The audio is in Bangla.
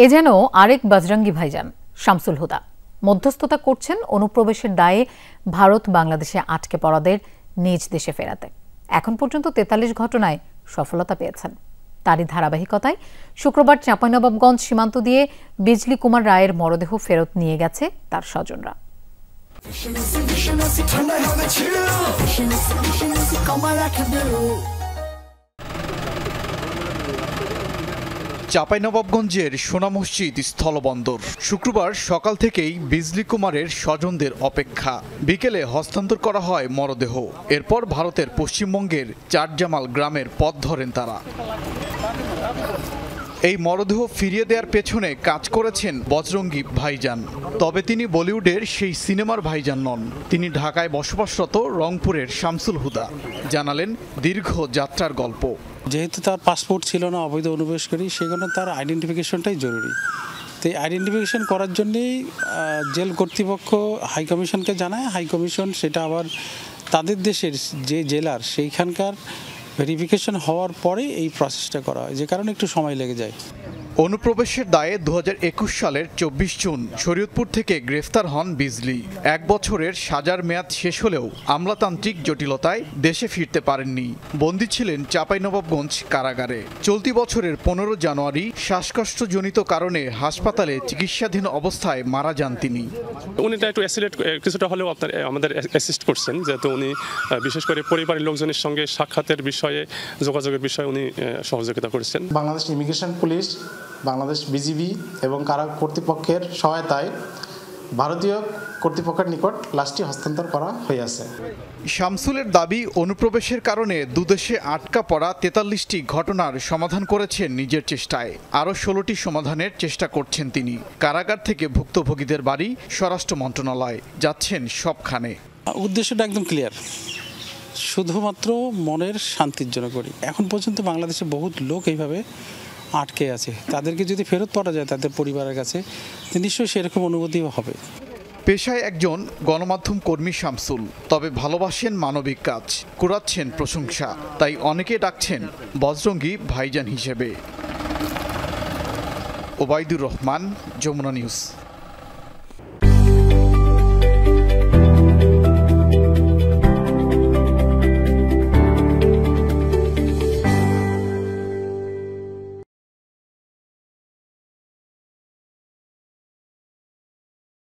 এ যেন আরেক বজরঙ্গী ভাইজান শামসুল হুদা। মধ্যস্থতা করছেন অনুপ্রবেশের দায়ে ভারত বাংলাদেশে আটকে পড়াদের নিজ দেশে ফেরাতে। এখন পর্যন্ত ৪৩ ঘটনায় সফলতা পেয়েছেন। তারই ধারাবাহিকতায় শুক্রবার চাঁপাইনবাবগঞ্জ সীমান্ত দিয়ে বিজলি কুমার রায়ের মরদেহ ফেরত নিয়ে গেছে তার স্বজনরা। চাঁপাইনবাবগঞ্জের সোনা মসজিদ স্থলবন্দর। শুক্রবার সকাল থেকেই বিজলি কুমারের স্বজনদের অপেক্ষা। বিকেলে হস্তান্তর করা হয় মরদেহ। এরপর ভারতের পশ্চিমবঙ্গের চাটজামাল গ্রামের পথ ধরেন তারা। এই মরদেহ ফিরিয়ে দেওয়ার পেছনে কাজ করেছেন বজরঙ্গী ভাইজান। তবে তিনি বলিউডের সেই সিনেমার ভাইজান নন। তিনি ঢাকায় বসবাসরত রংপুরের শামসুল হুদা। জানালেন দীর্ঘ যাত্রার গল্প। যেহেতু তার পাসপোর্ট ছিল না, অবৈধ অনুপ্রবেশকারী, সেজন্য তার আইডেন্টিফিকেশনটাই জরুরি। তো এই আইডেন্টিফিকেশন করার জন্যেই জেল কর্তৃপক্ষ হাইকমিশনকে জানায়। হাইকমিশন সেটা আবার তাদের দেশের যে জেলার সেইখানকার ভেরিফিকেশন হওয়ার পরে এই প্রসেসটা করা হয়, যে কারণে একটু সময় লেগে যায়। অনুপ্রবেশের দায়ে ২০২১ সালের ২৪ জুন শরীয়তপুর থেকে গ্রেফতার হন বিজলি। ১ বছরের সাজার মেয়াদ শেষ হলেও আমলাতান্ত্রিক জটিলতায় দেশে ফিরতে পারেননি। বন্দী ছিলেন চাঁপাইনবাবগঞ্জ কারাগারে। চলতি বছরের ১৫ জানুয়ারি শ্বাসকষ্টজনিত কারণে হাসপাতালে চিকিৎসাধীন অবস্থায় মারা যান তিনি। উনি একটু কিছুটা হলেও আমাদের অ্যাসিস্ট করছেন, যেহেতু উনি বিশেষ করে পরিবারের লোকজনের সঙ্গে সাক্ষাতের বিষয়ে, যোগাযোগের বিষয়ে উনি সহযোগিতা করেছেন। Bangladesh immigration police, Bangladesh BGB এবং কারা কর্তৃপক্ষের সহায়তায় ভারতীয় কর্তৃপক্ষের নিকট লাশটি হস্তান্তর করা হয়েছে। শামসুলের দাবি, অনুপ্রবেশের কারণে দুদেশে আটকা পড়া ৪৩টি ঘটনার সমাধান করেছেন নিজের চেষ্টায়। আরও ১৬টি সমাধানের চেষ্টা করছেন তিনি। কারাগার থেকে ভুক্তভোগীদের বাড়ি স্বরাষ্ট্র মন্ত্রণালয় যাচ্ছেন সবখানে। উদ্দেশ্যটা একদম ক্লিয়ার, শুধুমাত্র মনের শান্তির জন্য করি। এখন পর্যন্ত বাংলাদেশে বহুত লোক এইভাবে আটকে আছে, তাদেরকে যদি ফেরত পাওয়া যায় তাদের পরিবারের কাছে, নিশ্চয়ই সেরকম অনুভূতিও হবে। পেশায় একজন গণমাধ্যম কর্মী শামসুল, তবে ভালোবাসেন মানবিক কাজ, কুড়াচ্ছেন প্রশংসা। তাই অনেকে ডাকছেন বজরঙ্গী ভাইজান হিসেবে। ওবায়দুর রহমান, যমুনা নিউজ।